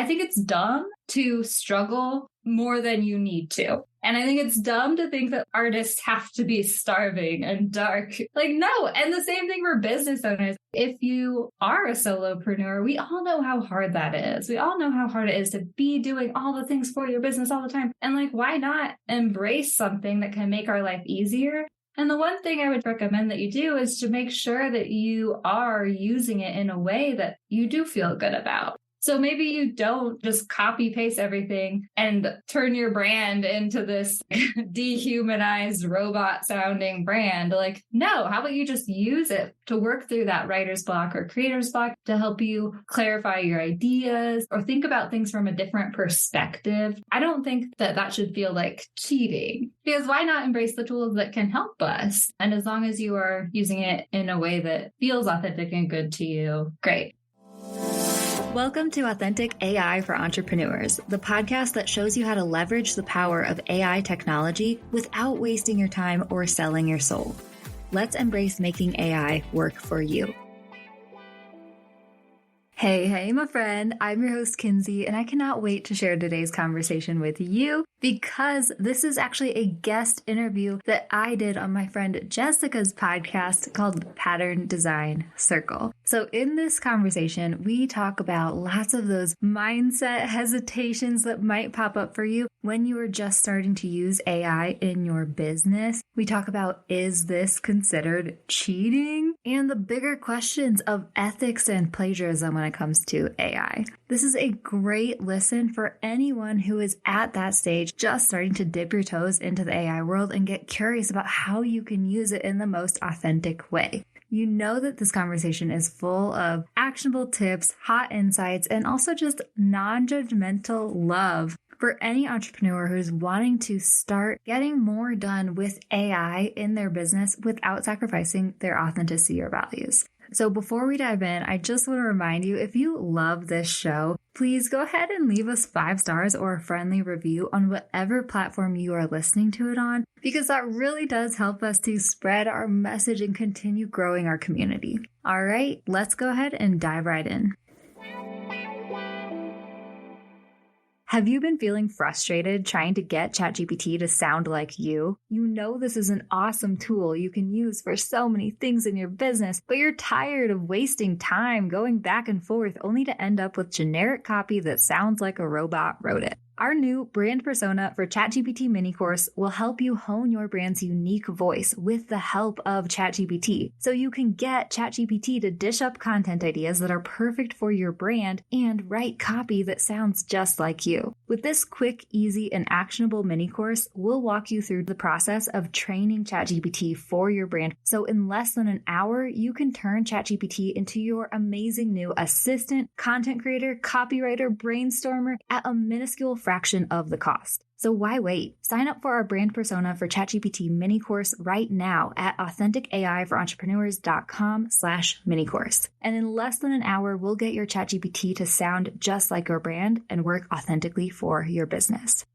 I think it's dumb to struggle more than you need to. And I think it's dumb to think that artists have to be starving and dark. Like, no. And the same thing for business owners. If you are a solopreneur, we all know how hard that is. We all know how hard it is to be doing all the things for your business all the time. And like, why not embrace something that can make our life easier? And the one thing I would recommend that you do is to make sure that you are using it in a way that you do feel good about. So maybe you don't just copy paste everything and turn your brand into this dehumanized robot sounding brand. Like, no, how about you just use it to work through that writer's block or creator's block to help you clarify your ideas or think about things from a different perspective. I don't think that that should feel like cheating, because why not embrace the tools that can help us? And as long as you are using it in a way that feels authentic and good to you, great. Welcome to Authentic AI for Entrepreneurs, the podcast that shows you how to leverage the power of AI technology without wasting your time or selling your soul. Let's embrace making AI work for you. Hey, my friend. I'm your host, Kinsey, and I cannot wait to share today's conversation with you because this is actually a guest interview that I did on my friend Jessica's podcast called Pattern Design Circle. So in this conversation, we talk about lots of those mindset hesitations that might pop up for you when you are just starting to use AI in your business. We talk about, is this considered cheating? And the bigger questions of ethics and plagiarism when it comes to AI. This is a great listen for anyone who is at that stage, just starting to dip your toes into the AI world and get curious about how you can use it in the most authentic way. You know that this conversation is full of actionable tips, hot insights, and also just non-judgmental love for any entrepreneur who's wanting to start getting more done with AI in their business without sacrificing their authenticity or values. So before we dive in, I just want to remind you, if you love this show, please go ahead and leave us 5 stars or a friendly review on whatever platform you are listening to it on, because that really does help us to spread our message and continue growing our community. All right, let's go ahead and dive right in. Have you been feeling frustrated trying to get ChatGPT to sound like you? You know this is an awesome tool you can use for so many things in your business, but you're tired of wasting time going back and forth only to end up with generic copy that sounds like a robot wrote it. Our new brand persona for ChatGPT mini course will help you hone your brand's unique voice with the help of ChatGPT, so you can get ChatGPT to dish up content ideas that are perfect for your brand and write copy that sounds just like you. With this quick, easy, and actionable mini course, we'll walk you through the process of training ChatGPT for your brand, so in less than an hour, you can turn ChatGPT into your amazing new assistant, content creator, copywriter, brainstormer at a minuscule fraction of the cost. So why wait? Sign up for our brand persona for ChatGPT mini course right now at AuthenticAIForEntrepreneurs.com/mini course. And in less than an hour, we'll get your ChatGPT to sound just like your brand and work authentically for your business.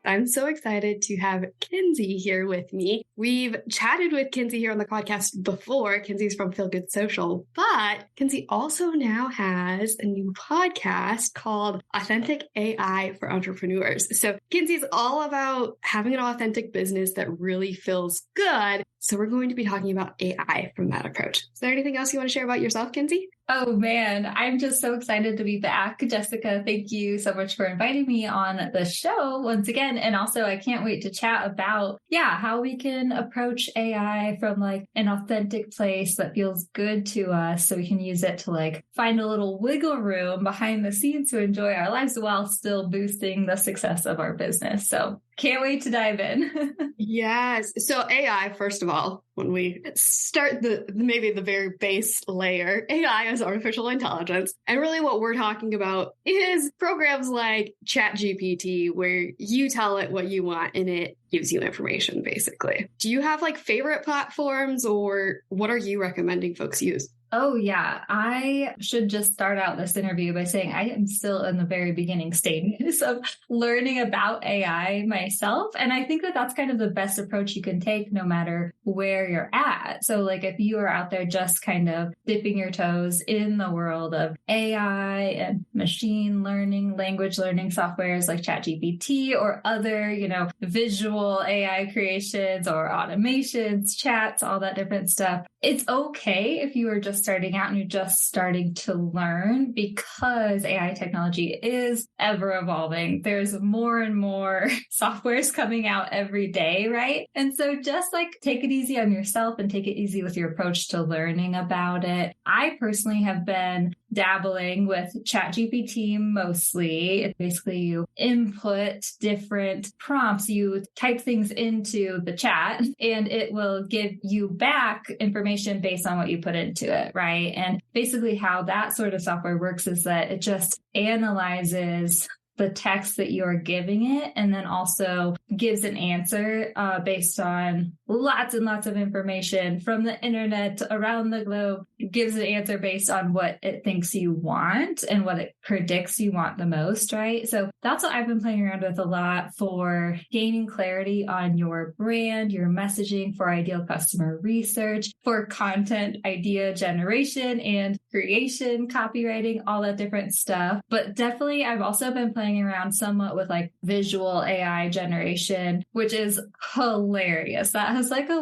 I'm so excited to have Kinsey here with me. We've chatted with Kinsey here on the podcast before. Kinsey's from Feel Good Social, but Kinsey also now has a new podcast called Authentic AI for Entrepreneurs. So Kinsey's all about having an authentic business that really feels good. So we're going to be talking about AI from that approach. Is there anything else you want to share about yourself, Kinsey? Oh man, I'm just so excited to be back. Jessica, thank you so much for inviting me on the show once again. And also I can't wait to chat about, how we can approach AI from like an authentic place that feels good to us, so we can use it to like find a little wiggle room behind the scenes to enjoy our lives while still boosting the success of our business. So can't wait to dive in. Yes. So AI, first of all, when we start maybe the very base layer, AI is artificial intelligence. And really what we're talking about is programs like ChatGPT, where you tell it what you want and it gives you information, basically. Do you have like favorite platforms, or what are you recommending folks use? Oh, yeah. I should just start out this interview by saying I am still in the very beginning stages of learning about AI myself. And I think that that's kind of the best approach you can take no matter where you're at. So like if you are out there just kind of dipping your toes in the world of AI and machine learning, language learning softwares like ChatGPT or other, visual AI creations or automations, chats, all that different stuff, it's okay if you are just starting out and you're just starting to learn because AI technology is ever evolving. There's more and more softwares coming out every day, right? And so just like take it easy on yourself and take it easy with your approach to learning about it. I personally have been dabbling with ChatGPT mostly. It's basically you input different prompts, you type things into the chat, and it will give you back information based on what you put into it, right? And basically how that sort of software works is that it just analyzes the text that you're giving it and then also gives an answer based on lots and lots of information from the internet around the globe. It gives an answer based on what it thinks you want and what it predicts you want the most, right? So that's what I've been playing around with a lot for gaining clarity on your brand, your messaging, for ideal customer research, for content idea generation and creation, copywriting, all that different stuff. But definitely I've also been playing around somewhat with like visual AI generation, which is hilarious. That has like a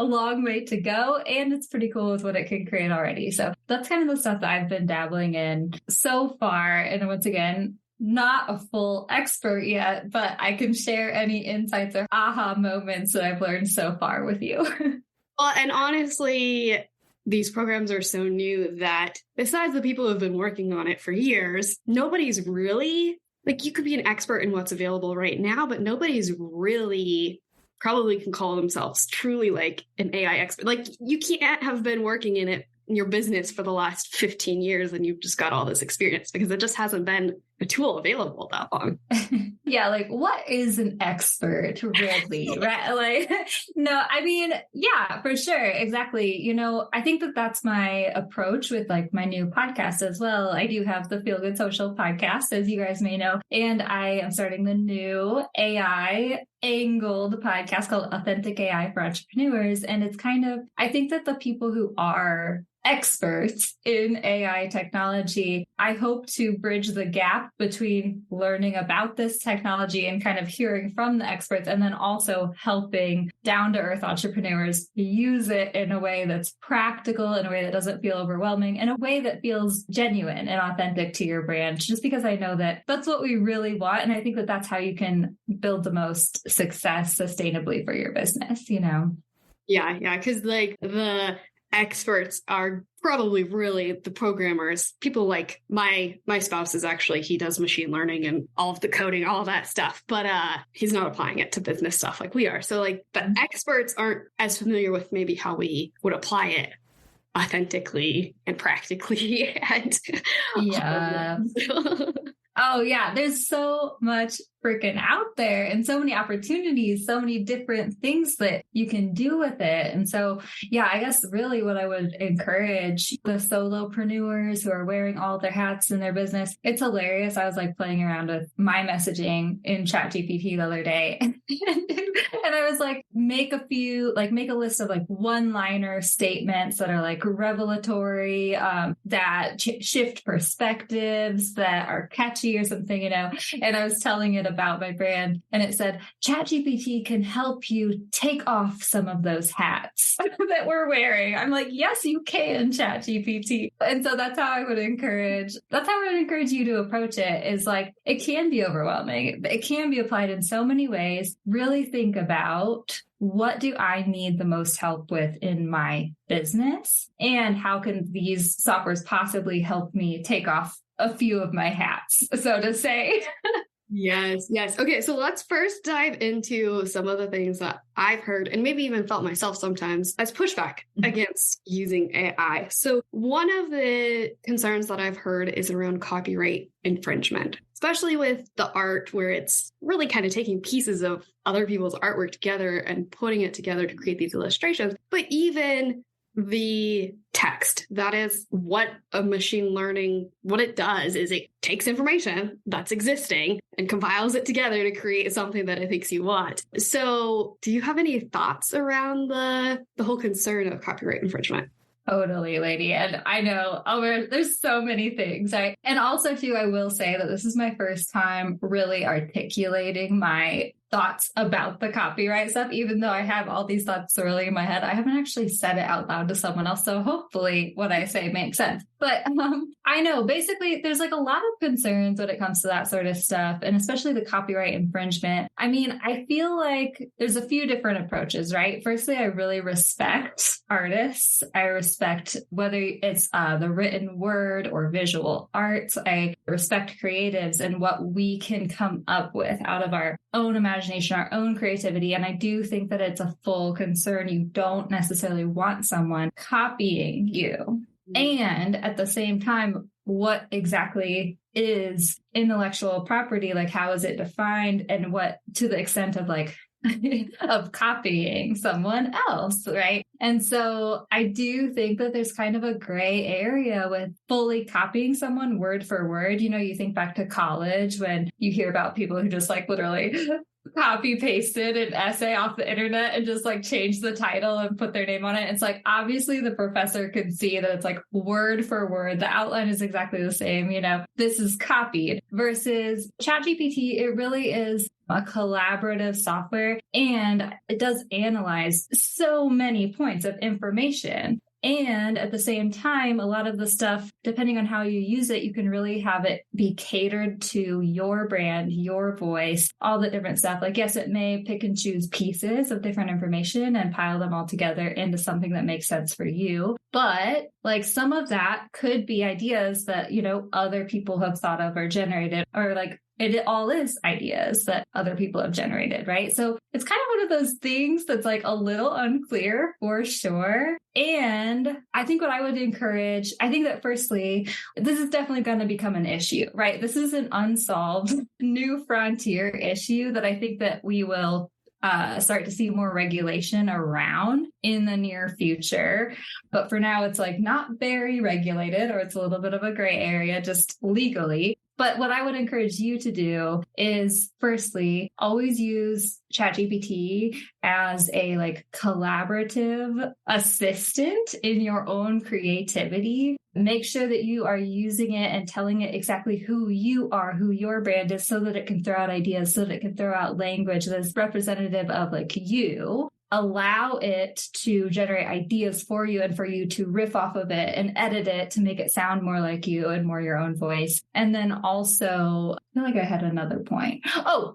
long way to go, and it's pretty cool with what it can create already. So that's kind of the stuff that I've been dabbling in so far. And once again, not a full expert yet, but I can share any insights or aha moments that I've learned so far with you. Well, and honestly, these programs are so new that besides the people who have been working on it for years, nobody's really, like, you could be an expert in what's available right now, but nobody's really probably can call themselves truly like an AI expert. Like, you can't have been working in it in your business for the last 15 years and you've just got all this experience because it just hasn't been a tool available that long. Yeah, like what is an expert really, right? Like, no, I mean, yeah, for sure. Exactly. I think that that's my approach with like my new podcast as well. I do have the Feel Good Social podcast, as you guys may know, and I am starting the new AI angled podcast called Authentic AI for Entrepreneurs. And it's kind of, I think that the people who are experts in AI technology, I hope to bridge the gap between learning about this technology and kind of hearing from the experts, and then also helping down-to-earth entrepreneurs use it in a way that's practical, in a way that doesn't feel overwhelming, in a way that feels genuine and authentic to your brand, just because I know that that's what we really want. And I think that that's how you can build the most success sustainably for your business, Yeah, because like the experts are probably really the programmers. People like my spouse is actually, he does machine learning and all of the coding, all of that stuff, but he's not applying it to business stuff like we are. So like the experts aren't as familiar with maybe how we would apply it authentically and practically. And yeah. Oh yeah, there's so much freaking out there and so many opportunities, so many different things that you can do with it. And so, yeah, I guess really what I would encourage the solopreneurs who are wearing all their hats in their business. It's hilarious. I was like playing around with my messaging in ChatGPT the other day and I was like, make a list of like one-liner statements that are like revelatory, that shift perspectives, that are catchy or something, and I was telling it about my brand and it said, ChatGPT can help you take off some of those hats that we're wearing. I'm like, yes, you can, ChatGPT. And so that's how I would encourage you to approach it, is like, it can be overwhelming. It can be applied in so many ways. Really think about, what do I need the most help with in my business? And how can these softwares possibly help me take off a few of my hats, so to say? Yes. Okay, so let's first dive into some of the things that I've heard and maybe even felt myself sometimes as pushback against using AI. So one of the concerns that I've heard is around copyright infringement, especially with the art, where it's really kind of taking pieces of other people's artwork together and putting it together to create these illustrations. But even the text. That is what a machine learning, what it does is it takes information that's existing and compiles it together to create something that it thinks you want. So do you have any thoughts around the whole concern of copyright infringement? Totally, lady. And I know there's so many things. And also too, I will say that this is my first time really articulating my thoughts about the copyright stuff, even though I have all these thoughts swirling in my head. I haven't actually said it out loud to someone else. So hopefully what I say makes sense. But I know basically there's like a lot of concerns when it comes to that sort of stuff, and especially the copyright infringement. I mean, I feel like there's a few different approaches, right? Firstly, I really respect artists. I respect whether it's the written word or visual arts. I respect creatives and what we can come up with out of our own imagination, our own creativity. And I do think that it's a full concern. You don't necessarily want someone copying you. And at the same time, what exactly is intellectual property? Like, how is it defined, and what to the extent of like of copying someone else, right? And so I do think that there's kind of a gray area with fully copying someone word for word. You know, you think back to college when you hear about people who just like literally copy pasted an essay off the internet and just like change the title and put their name on it. It's like, obviously the professor could see that it's like word for word. The outline is exactly the same. You know, this is copied versus ChatGPT. It really is a collaborative software, and it does analyze so many points of information. And at the same time, a lot of the stuff, depending on how you use it, you can really have it be catered to your brand, your voice, all the different stuff. Like, yes, it may pick and choose pieces of different information and pile them all together into something that makes sense for you. But like some of that could be ideas that, you know, other people have thought of or generated, or like it all is ideas that other people have generated, right? So it's kind of one of those things that's like a little unclear for sure. And I think what I would encourage, I think that firstly, this is definitely going to become an issue, right? This is an unsolved new frontier issue that I think that we will start to see more regulation around in the near future. But for now, it's like not very regulated, or it's a little bit of a gray area just legally. But what I would encourage you to do is, firstly, always use ChatGPT as a like collaborative assistant in your own creativity. Make sure that you are using it and telling it exactly who you are, who your brand is, so that it can throw out ideas, so that it can throw out language that's representative of like you. Allow it to generate ideas for you and for you to riff off of it and edit it to make it sound more like you and more your own voice. And then also, I feel like I had another point. Oh,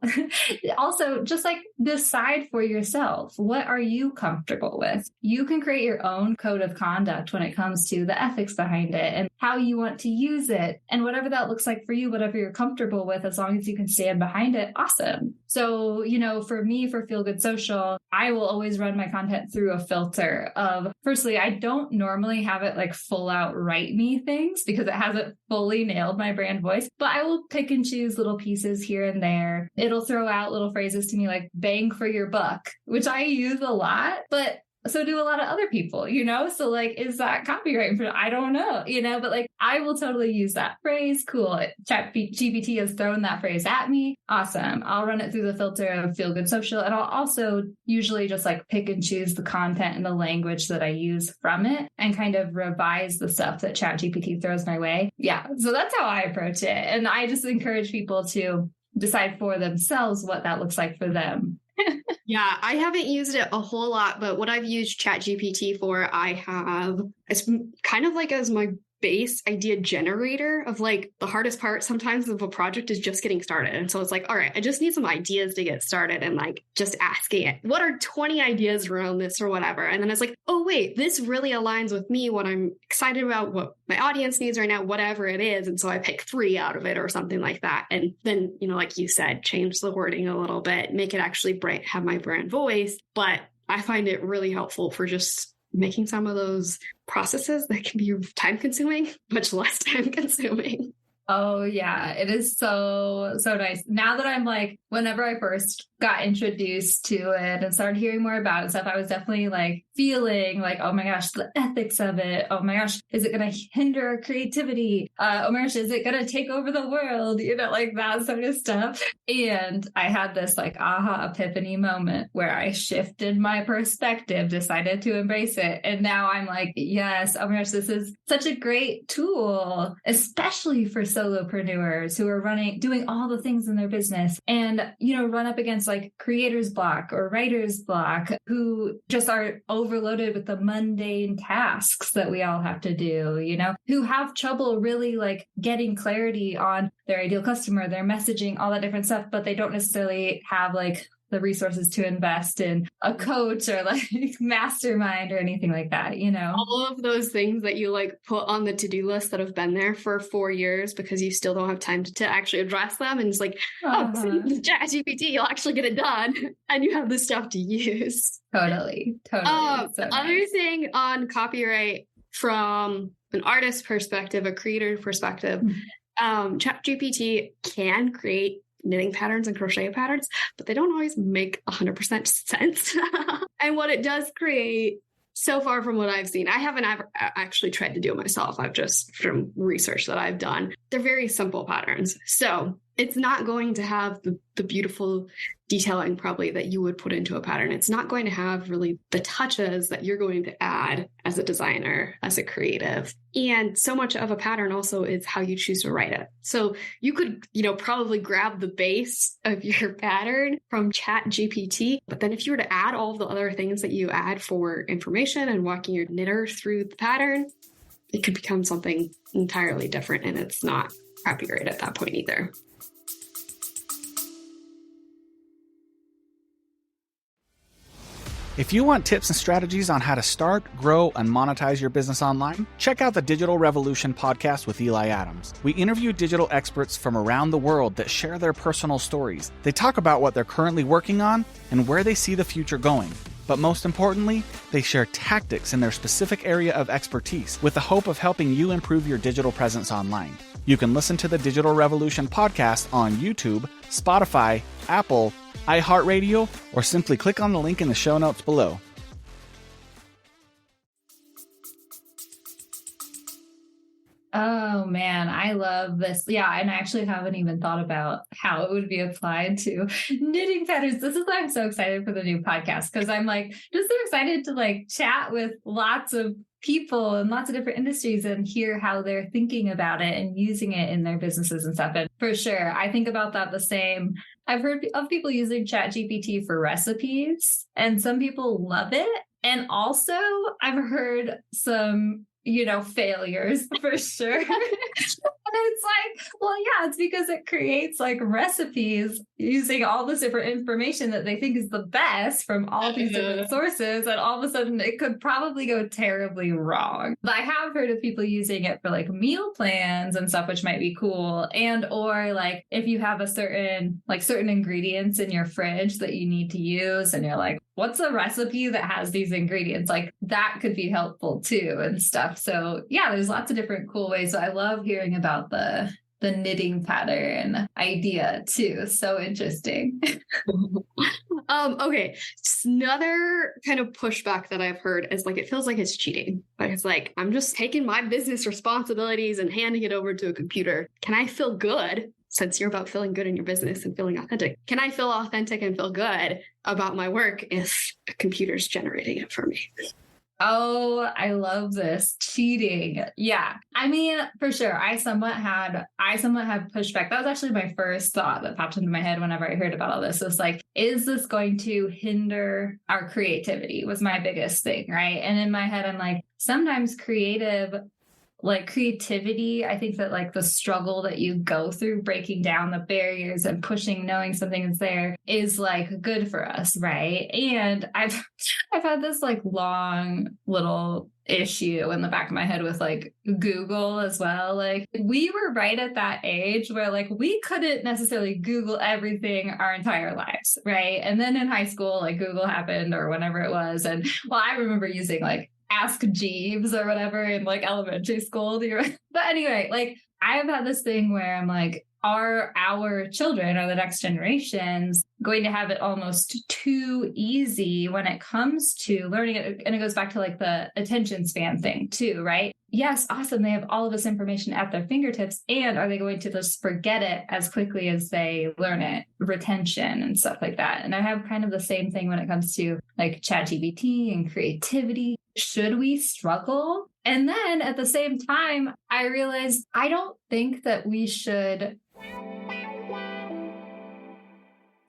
also just like decide for yourself, what are you comfortable with? You can create your own code of conduct when it comes to the ethics behind it and how you want to use it. And whatever that looks like for you, whatever you're comfortable with, as long as you can stand behind it, awesome. So, you know, for me, for Feel Good Social, I will always run my content through a filter of, firstly, I don't normally have it like full out write me things because it hasn't fully nailed my brand voice, but I will pick and choose little pieces here and there. It'll throw out little phrases to me like bang for your buck, which I use a lot, but so do a lot of other people, you know? So like, is that copyright? I don't know, you know, but like, I will totally use that phrase. Cool. ChatGPT has thrown that phrase at me. Awesome. I'll run it through the filter of Feel Good Social. And I'll also usually just like pick and choose the content and the language that I use from it and kind of revise the stuff that ChatGPT throws my way. Yeah. So that's how I approach it. And I just encourage people to decide for themselves what that looks like for them. Yeah, I haven't used it a whole lot, but what I've used ChatGPT for, it's kind of like as my base idea generator of like the hardest part sometimes of a project is just getting started. And so it's like, all right, I just need some ideas to get started, and like just asking it, what are 20 ideas around this or whatever? And then it's like, oh wait, this really aligns with me, what I'm excited about, what my audience needs right now, whatever it is. And so I pick 3 out of it or something like that. And then, you know, like you said, change the wording a little bit, make it actually have my brand voice. But I find it really helpful for just making some of those processes that can be time consuming, much less time consuming. Oh yeah, it is so nice. Now that I'm like, whenever I first got introduced to it and started hearing more about it and stuff, I was definitely like feeling like, oh my gosh, the ethics of it. Oh my gosh, is it going to hinder our creativity? Oh my gosh, is it going to take over the world? You know, like that sort of stuff. And I had this like aha epiphany moment where I shifted my perspective, decided to embrace it. And now I'm like, yes, oh my gosh, this is such a great tool, especially for solopreneurs who are doing all the things in their business and, you know, run up against like creator's block or writer's block who just are overloaded with the mundane tasks that we all have to do, you know, who have trouble really like getting clarity on their ideal customer, their messaging, all that different stuff, but they don't necessarily have like the resources to invest in a coach or like mastermind or anything like that, you know? All of those things that you like put on the to-do list that have been there for 4 years because you still don't have time to actually address them. And it's like, oh, chat GPT, you'll actually get it done. And you have the stuff to use. Totally. Other thing on copyright from an artist perspective, a creator perspective, chat GPT can create knitting patterns and crochet patterns, but they don't always make 100% sense. And what it does create, so far from what I've seen, I haven't ever actually tried to do it myself. I've just, from research that I've done, they're very simple patterns. So it's not going to have the beautiful detailing probably that you would put into a pattern. It's not going to have really the touches that you're going to add as a designer, as a creative. And so much of a pattern also is how you choose to write it. So you could, you know, probably grab the base of your pattern from Chat GPT. But then if you were to add all of the other things that you add for information and walking your knitter through the pattern, it could become something entirely different. And it's not copyright at that point either. If you want tips and strategies on how to start, grow, and monetize your business online, check out the Digital Revolution podcast with Eli Adams. We interview digital experts from around the world that share their personal stories. They talk about what they're currently working on and where they see the future going. But most importantly, they share tactics in their specific area of expertise with the hope of helping you improve your digital presence online. You can listen to the Digital Revolution podcast on YouTube, Spotify, Apple, iHeartRadio, or simply click on the link in the show notes below. Oh man, I love this. Yeah, and I actually haven't even thought about how it would be applied to knitting patterns. This is why I'm so excited for the new podcast, because I'm like just so excited to like chat with lots of people in lots of different industries and hear how they're thinking about it and using it in their businesses and stuff. And for sure, I think about that the same. I've heard of people using ChatGPT for recipes, and some people love it. And also I've heard some, you know, failures for sure. And it's like, well, yeah, it's because it creates like recipes using all this different information that they think is the best from all these different sources. And all of a sudden it could probably go terribly wrong. But I have heard of people using it for like meal plans and stuff, which might be cool. And, or like if you have a certain ingredients in your fridge that you need to use and you're like, what's a recipe that has these ingredients? Like that could be helpful too and stuff. So yeah, there's lots of different cool ways. So I love hearing about the knitting pattern idea too. So interesting. Okay. Just another kind of pushback that I've heard is like, it feels like it's cheating. Like it's like, I'm just taking my business responsibilities and handing it over to a computer. Can I feel good? Since you're about feeling good in your business and feeling authentic, can I feel authentic and feel good about my work if a computer's generating it for me? Oh, I love this. Cheating. Yeah. I mean, for sure. I somewhat had pushback. That was actually my first thought that popped into my head whenever I heard about all this. It was like, is this going to hinder our creativity? Was my biggest thing, right? And in my head, I'm like, sometimes creativity, I think that like the struggle that you go through breaking down the barriers and pushing, knowing something is there is like good for us, right? And I've had this like long little issue in the back of my head with like Google as well. Like we were right at that age where like we couldn't necessarily Google everything our entire lives, right? And then in high school, like Google happened or whenever it was. And well, I remember using like Ask Jeeves or whatever in like elementary school. But anyway, like I've had this thing where I'm like, are our children or the next generations going to have it almost too easy when it comes to learning it? And it goes back to like the attention span thing too, right? Yes, awesome. They have all of this information at their fingertips. And are they going to just forget it as quickly as they learn it? Retention and stuff like that. And I have kind of the same thing when it comes to like ChatGPT and creativity. Should we struggle? And then at the same time, I realized I don't think that we should.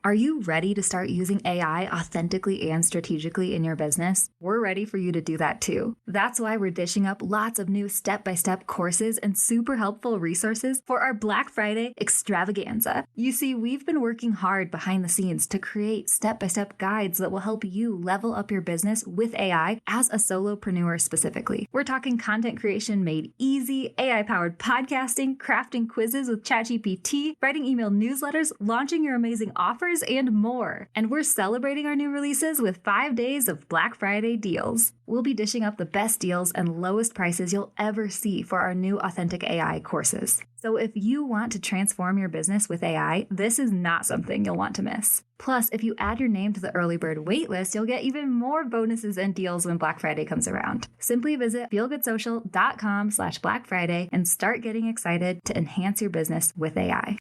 Are you ready to start using AI authentically and strategically in your business? We're ready for you to do that too. That's why we're dishing up lots of new step-by-step courses and super helpful resources for our Black Friday extravaganza. You see, we've been working hard behind the scenes to create step-by-step guides that will help you level up your business with AI as a solopreneur specifically. We're talking content creation made easy, AI-powered podcasting, crafting quizzes with ChatGPT, writing email newsletters, launching your amazing offers, and more. And we're celebrating our new releases with 5 days of Black Friday deals. We'll be dishing up the best deals and lowest prices you'll ever see for our new Authentic AI courses. So if you want to transform your business with AI, this is not something you'll want to miss. Plus, if you add your name to the early bird waitlist, you'll get even more bonuses and deals when Black Friday comes around. Simply visit feelgoodsocial.com/Black Friday and start getting excited to enhance your business with AI.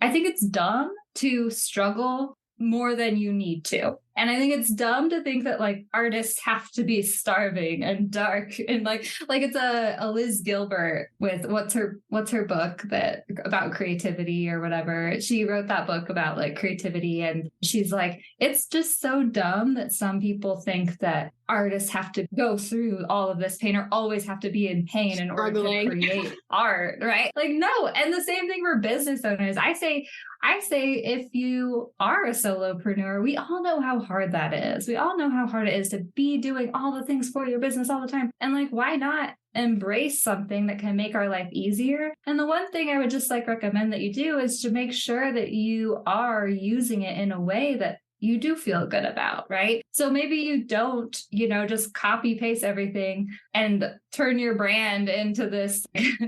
I think it's dumb to struggle more than you need to. And I think it's dumb to think that like artists have to be starving and dark and like it's a Liz Gilbert with what's her book that about creativity or whatever. She wrote that book about like creativity, and she's like, it's just so dumb that some people think that artists have to go through all of this pain or always have to be in pain in order to create art, right? Like, no. And the same thing for business owners. I say if you are a solopreneur, we all know how hard that is. We all know how hard it is to be doing all the things for your business all the time. And like, why not embrace something that can make our life easier? And the one thing I would just like recommend that you do is to make sure that you are using it in a way that you do feel good about, right? So maybe you don't, just copy paste everything and turn your brand into this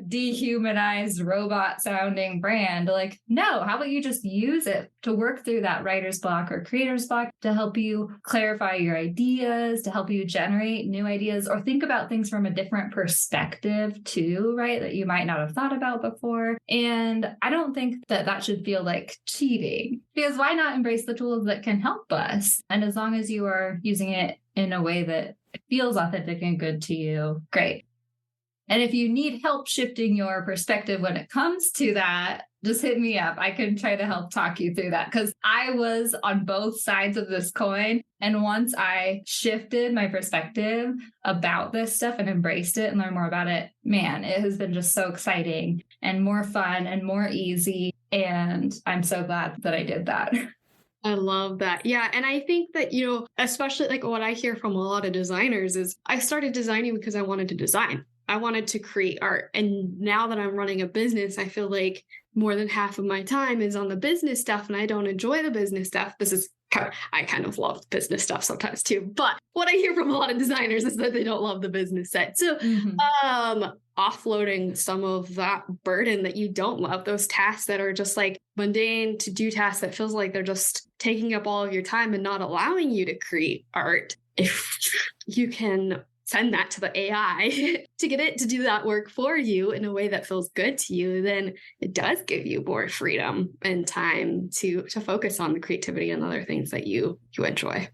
dehumanized robot sounding brand. Like, no, how about you just use it to work through that writer's block or creator's block to help you clarify your ideas, to help you generate new ideas or think about things from a different perspective too, right? That you might not have thought about before. And I don't think that that should feel like cheating, because why not embrace the tools that can help us? And as long as you are using it in a way that feels authentic and good to you, great. And if you need help shifting your perspective when it comes to that, just hit me up. I can try to help talk you through that, because I was on both sides of this coin. And once I shifted my perspective about this stuff and embraced it and learned more about it, man, it has been just so exciting and more fun and more easy. And I'm so glad that I did that. I love that. Yeah. And I think that, especially like what I hear from a lot of designers is I started designing because I wanted to design. I wanted to create art. And now that I'm running a business, I feel like more than half of my time is on the business stuff, and I don't enjoy the business stuff. I kind of love business stuff sometimes too. But what I hear from a lot of designers is that they don't love the business side. So offloading some of that burden that you don't love, those tasks that are just like mundane to-do tasks that feels like they're just taking up all of your time and not allowing you to create art. If you can send that to the AI to get it to do that work for you in a way that feels good to you, then it does give you more freedom and time to focus on the creativity and other things that you enjoy.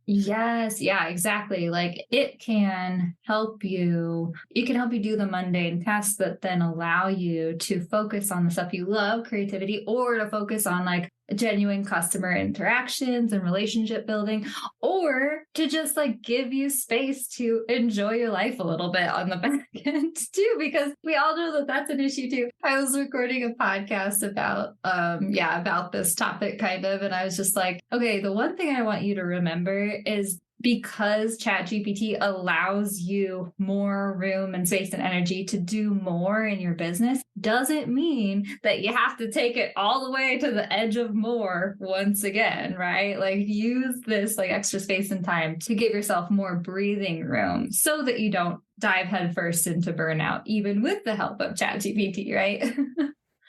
Yes. Yeah, exactly. Like it can help you. It can help you do the mundane tasks that then allow you to focus on the stuff you love, creativity, or to focus on like genuine customer interactions and relationship building, or to just like give you space to enjoy your life a little bit on the back end too, because we all know that that's an issue too. I was recording a podcast about this topic kind of, and I was just like, okay, the one thing I want you to remember is because ChatGPT allows you more room and space and energy to do more in your business doesn't mean that you have to take it all the way to the edge of more once again, right? Like use this like extra space and time to give yourself more breathing room so that you don't dive headfirst into burnout, even with the help of ChatGPT, right?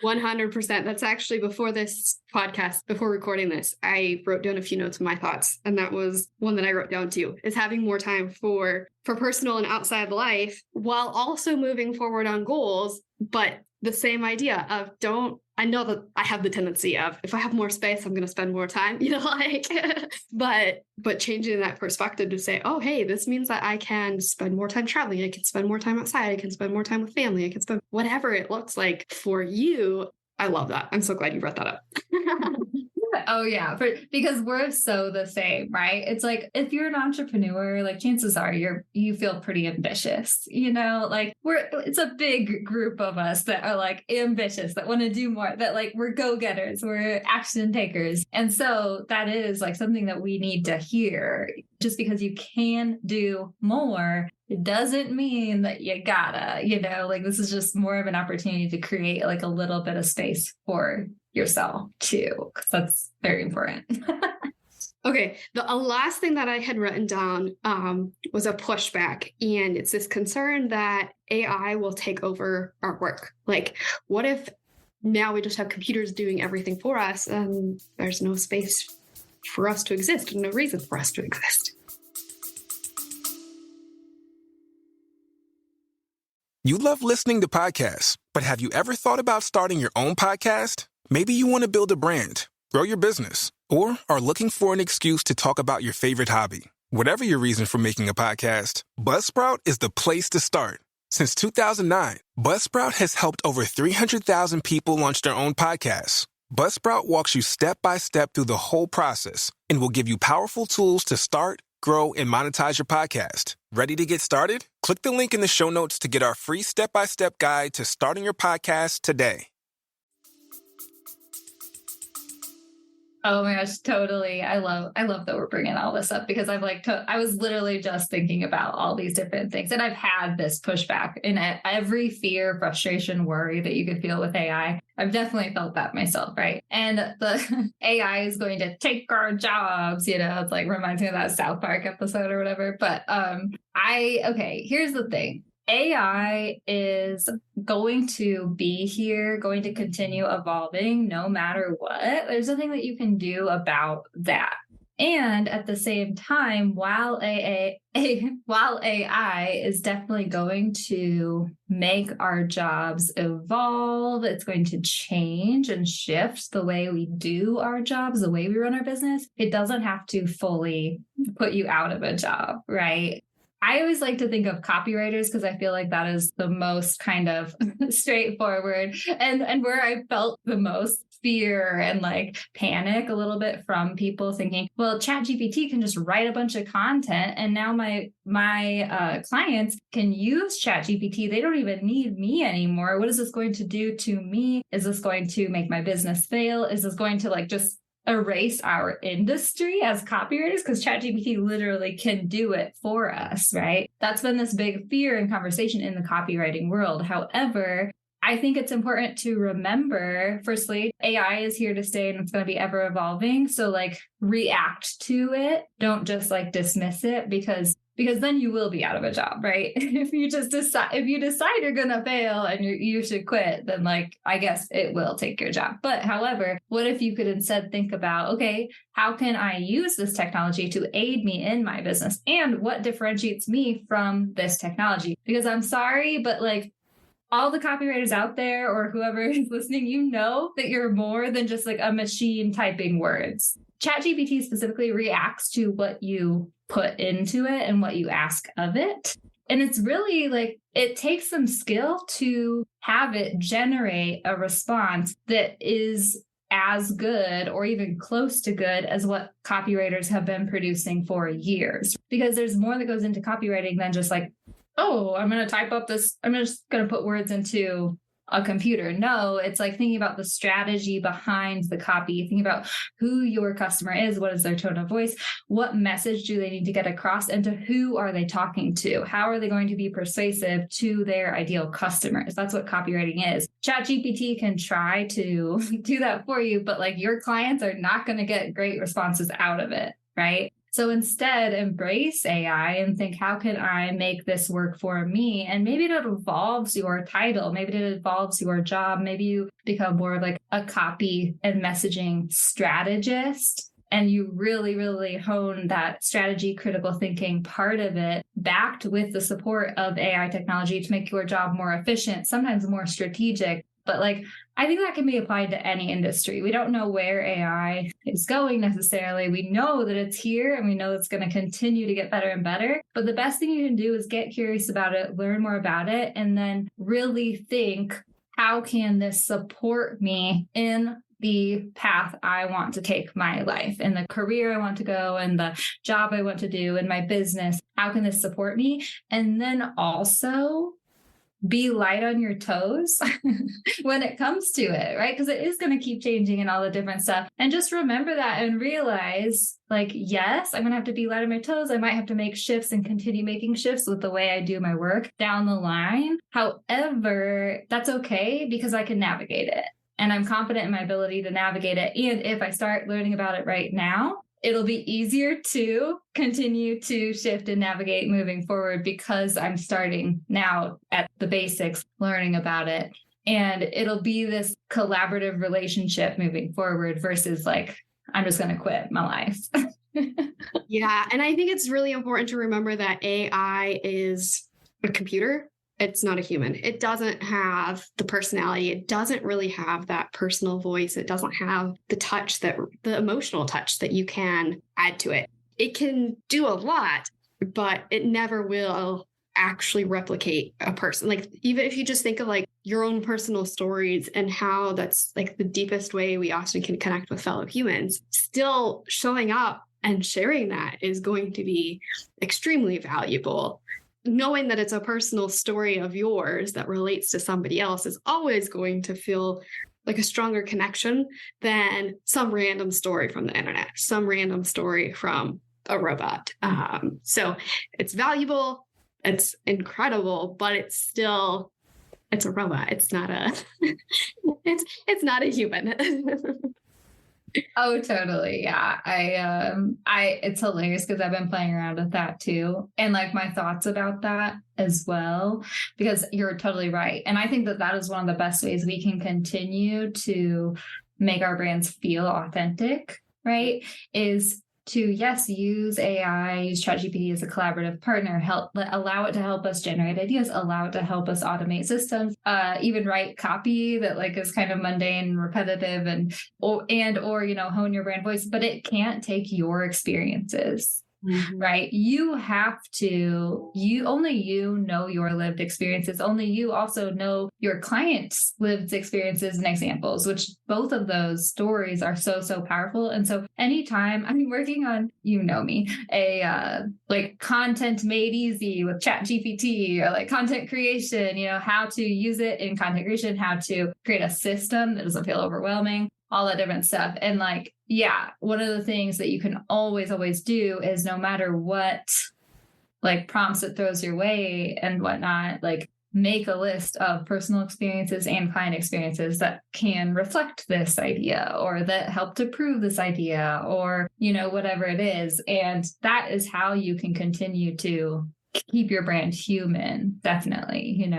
100%. That's actually before this podcast, before recording this, I wrote down a few notes of my thoughts. And that was one that I wrote down too, is having more time for personal and outside life while also moving forward on goals. But the same idea of I know that I have the tendency of, if I have more space, I'm going to spend more time, like, but changing that perspective to say, oh, hey, this means that I can spend more time traveling. I can spend more time outside. I can spend more time with family. I can spend whatever it looks like for you. I love that. I'm so glad you brought that up. Oh yeah, because we're so the same, right? It's like if you're an entrepreneur, like chances are you feel pretty ambitious, like it's a big group of us that are like ambitious, that want to do more, that like we're go-getters, we're action takers. And so that is like something that we need to hear. Just because you can do more, it doesn't mean that you gotta, like this is just more of an opportunity to create like a little bit of space for yourself too, because that's very important. Okay. The last thing that I had written down was a pushback, and it's this concern that AI will take over our work. Like, what if now we just have computers doing everything for us and there's no space for us to exist and no reason for us to exist? You love listening to podcasts, but have you ever thought about starting your own podcast? Maybe you want to build a brand, grow your business, or are looking for an excuse to talk about your favorite hobby. Whatever your reason for making a podcast, Buzzsprout is the place to start. Since 2009, Buzzsprout has helped over 300,000 people launch their own podcasts. Buzzsprout walks you step by step through the whole process and will give you powerful tools to start, grow, and monetize your podcast. Ready to get started? Click the link in the show notes to get our free step-by-step guide to starting your podcast today. Oh my gosh, totally. I love that we're bringing all this up, because I'm like, I was literally just thinking about all these different things. And I've had this pushback in every fear, frustration, worry that you could feel with AI. I've definitely felt that myself, right? And the AI is going to take our jobs, it's like reminds me of that South Park episode or whatever. But here's the thing. AI is going to be here, going to continue evolving no matter what. There's nothing that you can do about that. And at the same time, while AI is definitely going to make our jobs evolve, it's going to change and shift the way we do our jobs, the way we run our business, it doesn't have to fully put you out of a job, right? I always like to think of copywriters because I feel like that is the most kind of straightforward and where I felt the most fear and like panic a little bit from people thinking, well, ChatGPT can just write a bunch of content and now my clients can use ChatGPT. They don't even need me anymore. What is this going to do to me? Is this going to make my business fail? Is this going to like just erase our industry as copywriters? Because ChatGPT literally can do it for us, right? That's been this big fear and conversation in the copywriting world. However, I think it's important to remember, firstly, AI is here to stay and it's going to be ever evolving. So like react to it. Don't just like dismiss it because then you will be out of a job, right? If you decide you're going to fail and you should quit, then like, I guess it will take your job. But however, what if you could instead think about, okay, how can I use this technology to aid me in my business? And what differentiates me from this technology? Because I'm sorry, but like, all the copywriters out there or whoever is listening, you know that you're more than just like a machine typing words. ChatGPT specifically reacts to what you put into it and what you ask of it. And it's really like, it takes some skill to have it generate a response that is as good or even close to good as what copywriters have been producing for years. Because there's more that goes into copywriting than just like, oh, I'm going to type up this. I'm just going to put words into a computer. No, it's like thinking about the strategy behind the copy, thinking about who your customer is, what is their tone of voice, what message do they need to get across, and to who are they talking to? How are they going to be persuasive to their ideal customers? That's what copywriting is. ChatGPT can try to do that for you, but like your clients are not going to get great responses out of it, right? So instead, embrace AI and think, how can I make this work for me? And maybe it involves your title. Maybe it involves your job. Maybe you become more of like a copy and messaging strategist. And you really, really hone that strategy, critical thinking part of it, backed with the support of AI technology to make your job more efficient, sometimes more strategic. But like, I think that can be applied to any industry. We don't know where AI is going necessarily. We know that it's here and we know it's going to continue to get better and better. But the best thing you can do is get curious about it, learn more about it, and then really think, how can this support me in the path I want to take my life, in the career I want to go, and the job I want to do, in my business? How can this support me? And then also be light on your toes when it comes to it, right? Because it is going to keep changing and all the different stuff. And just remember that and realize, like, yes, I'm going to have to be light on my toes. I might have to make shifts and continue making shifts with the way I do my work down the line. However, that's okay because I can navigate it. And I'm confident in my ability to navigate it. And if I start learning about it right now, it'll be easier to continue to shift and navigate moving forward because I'm starting now at the basics, learning about it. And it'll be this collaborative relationship moving forward versus like, I'm just going to quit my life. Yeah. And I think it's really important to remember that AI is a computer. It's not a human. It doesn't have the personality. It doesn't really have that personal voice. It doesn't have the emotional touch that you can add to it. It can do a lot, but it never will actually replicate a person. Like, even if you just think of like your own personal stories and how that's like the deepest way we often can connect with fellow humans, still showing up and sharing that is going to be extremely valuable. Knowing that it's a personal story of yours that relates to somebody else is always going to feel like a stronger connection than some random story from the internet, some random story from a robot. So it's valuable, it's incredible, but it's a robot. It's not it's not a human. Oh, totally. Yeah. It's hilarious because I've been playing around with that too. And like my thoughts about that as well, because you're totally right. And I think that is one of the best ways we can continue to make our brands feel authentic, right? Is to, yes, use AI, use ChatGPT as a collaborative partner, allow it to help us generate ideas, allow it to help us automate systems, even write copy that like is kind of mundane and repetitive or hone your brand voice, but it can't take your experiences. Mm-hmm. Right? You know your lived experiences. Only you also know your clients' lived experiences and examples, which both of those stories are so, so powerful. And so anytime I'm working on, like content made easy with ChatGPT or like content creation, how to use it in content creation, how to create a system that doesn't feel overwhelming, all that different stuff. And like, yeah, one of the things that you can always do is no matter what like prompts it throws your way and whatnot, like make a list of personal experiences and client experiences that can reflect this idea or that help to prove this idea or, whatever it is. And that is how you can continue to keep your brand human, definitely,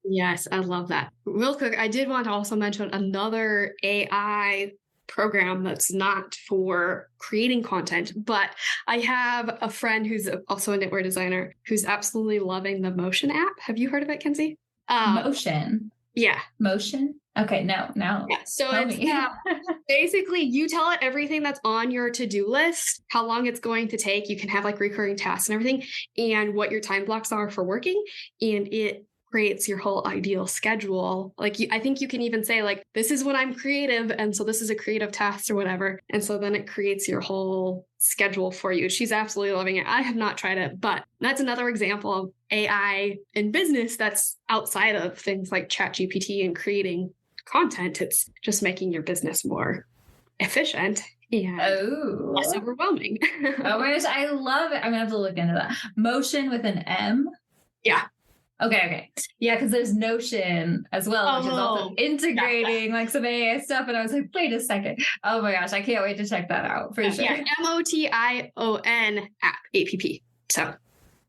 Yes, I love that. Real quick, I did want to also mention another AI program that's not for creating content, but I have a friend who's also a knitwear designer who's absolutely loving the Motion app. Have you heard of it, Kenzie? Motion? Yeah. Motion? Okay, no. Yeah, so it's basically you tell it everything that's on your to-do list, how long it's going to take. You can have like recurring tasks and everything, and what your time blocks are for working, and it creates your whole ideal schedule. Like I think you can even say like, this is when I'm creative. And so this is a creative task or whatever. And so then it creates your whole schedule for you. She's absolutely loving it. I have not tried it, but that's another example of AI in business that's outside of things like ChatGPT and creating content. It's just making your business more efficient and less overwhelming. Oh my gosh, I love it. I'm gonna have to look into that. Motion with an M? Yeah. Okay. Yeah, because there's Notion as well, which is also integrating like some AI stuff. And I was like, wait a second. Oh my gosh, I can't wait to check that out for sure. Yeah, Motion app. So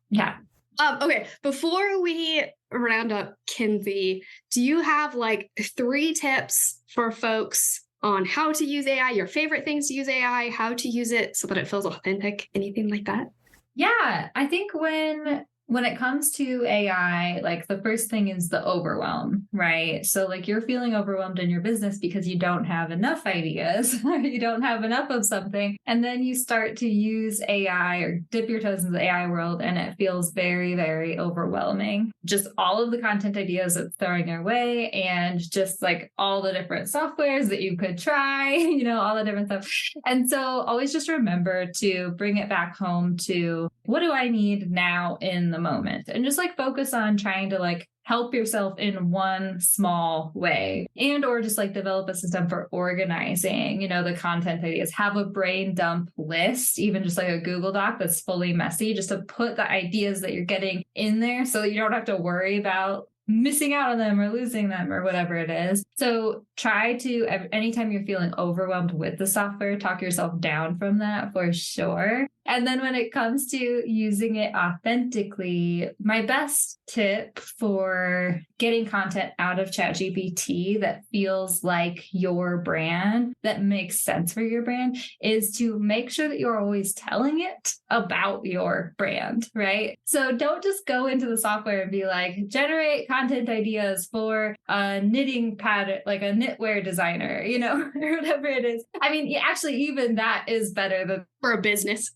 yeah. Okay, before we round up, Kinsey, do you have like 3 tips for folks on how to use AI, your favorite things to use AI, how to use it so that it feels authentic, anything like that? Yeah, I think when it comes to AI, like the first thing is the overwhelm, right? So like you're feeling overwhelmed in your business because you don't have enough ideas, or you don't have enough of something. And then you start to use AI or dip your toes in the AI world and it feels very, very overwhelming. Just all of the content ideas it's throwing your way and just like all the different softwares that you could try, all the different stuff. And so always just remember to bring it back home to what do I need now in the moment, and just like focus on trying to like help yourself in one small way, and or just like develop a system for organizing, the content ideas. Have a brain dump list, even just like a Google Doc that's fully messy, just to put the ideas that you're getting in there so that you don't have to worry about missing out on them or losing them or whatever it is. So try to, anytime you're feeling overwhelmed with the software, talk yourself down from that for sure. And then when it comes to using it authentically, my best tip for getting content out of ChatGPT that feels like your brand, that makes sense for your brand, is to make sure that you're always telling it about your brand, right? So don't just go into the software and be like, generate content ideas for a knitting pattern, like a knitwear designer, or whatever it is. I mean, actually, even that is better than for a business.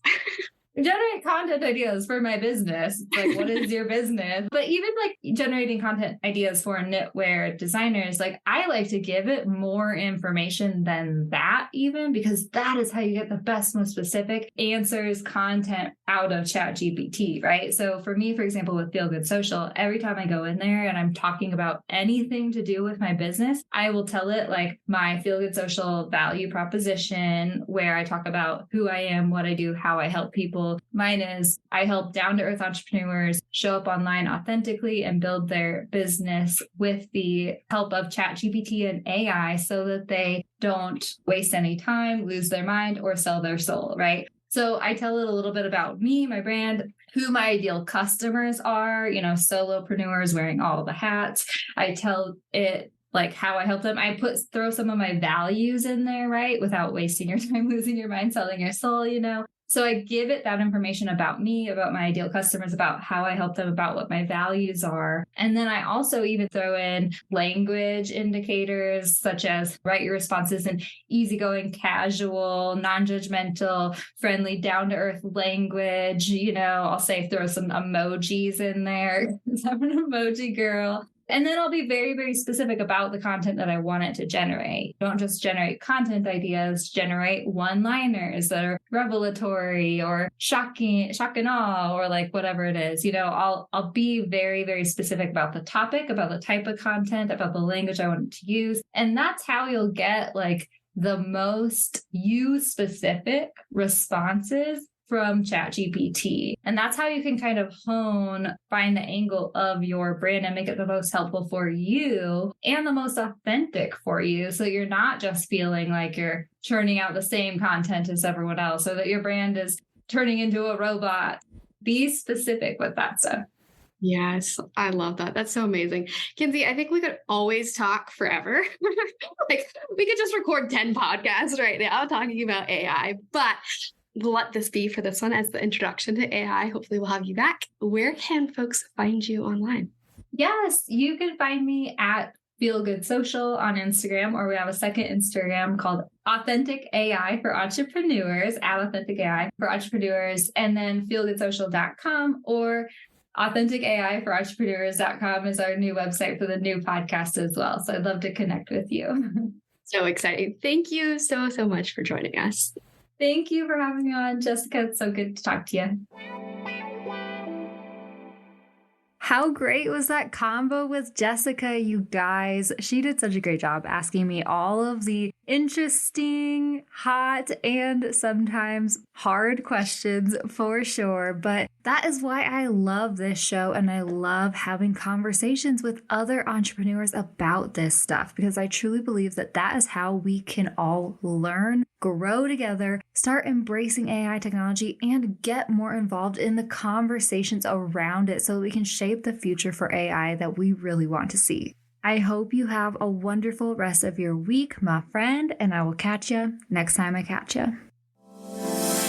Generate content ideas for my business. Like, what is your business? But even like generating content ideas for knitwear designers, like I like to give it more information than that, even because that is how you get the best, most specific answers, content out of ChatGPT, right? So for me, for example, with Feel Good Social, every time I go in there and I'm talking about anything to do with my business, I will tell it like my Feel Good Social value proposition, where I talk about who I am, what I do, how I help people. Mine is I help down-to-earth entrepreneurs show up online authentically and build their business with the help of ChatGPT and AI so that they don't waste any time, lose their mind, or sell their soul, right? So I tell it a little bit about me, my brand, who my ideal customers are, solopreneurs wearing all the hats. I tell it like how I help them. I throw some of my values in there, right? Without wasting your time, losing your mind, selling your soul, So I give it that information about me, about my ideal customers, about how I help them, about what my values are. And then I also even throw in language indicators, such as write your responses in easygoing, casual, non-judgmental, friendly, down-to-earth language. I'll say throw some emojis in there. I'm an emoji girl. And then I'll be very, very specific about the content that I want it to generate. Don't just generate content ideas, generate one-liners that are revelatory or shock and awe, or like whatever it is. I'll be very, very specific about the topic, about the type of content, about the language I want to use. And that's how you'll get like the most you-specific responses from ChatGPT. And that's how you can kind of find the angle of your brand and make it the most helpful for you and the most authentic for you. So you're not just feeling like you're churning out the same content as everyone else, or that your brand is turning into a robot. Be specific with that stuff. Yes, I love that. That's so amazing. Kinsey, I think we could always talk forever. Like we could just record 10 podcasts right now talking about AI, but let this be for this one as the introduction to AI. Hopefully we'll have you back. Where can folks find you online? Yes, you can find me at Feel Good Social on Instagram, or we have a second Instagram called Authentic AI for Entrepreneurs, at Authentic AI for Entrepreneurs, and then feelgoodsocial.com, or AuthenticAIforentrepreneurs.com is our new website for the new podcast as well. So I'd love to connect with you. So exciting. Thank you so much for joining us. Thank you for having me on, Jessica. It's so good to talk to you. How great was that combo with Jessica, you guys? She did such a great job asking me all of the interesting, hot, and sometimes hard questions for sure. But that is why I love this show, and I love having conversations with other entrepreneurs about this stuff, because I truly believe that that is how we can all learn, grow together, start embracing AI technology, and get more involved in the conversations around it so we can shape the future for AI that we really want to see. I hope you have a wonderful rest of your week, my friend, and I will catch you next time I catch you.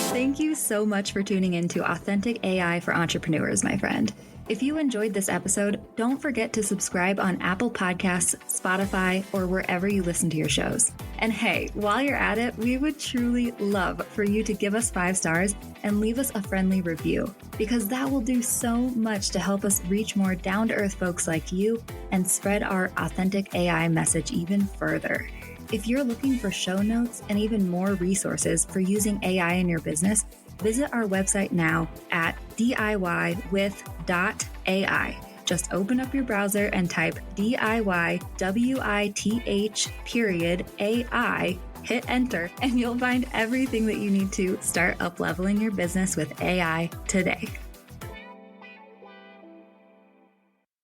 Thank you so much for tuning in to Authentic AI for Entrepreneurs, my friend. If you enjoyed this episode, don't forget to subscribe on Apple Podcasts, Spotify, or wherever you listen to your shows. And hey, while you're at it, we would truly love for you to give us 5 stars and leave us a friendly review, because that will do so much to help us reach more down-to-earth folks like you and spread our authentic AI message even further. If you're looking for show notes and even more resources for using AI in your business, visit our website now at DIYwith.ai. Just open up your browser and type DIYWITH.AI, hit enter, and you'll find everything that you need to start up leveling your business with AI today.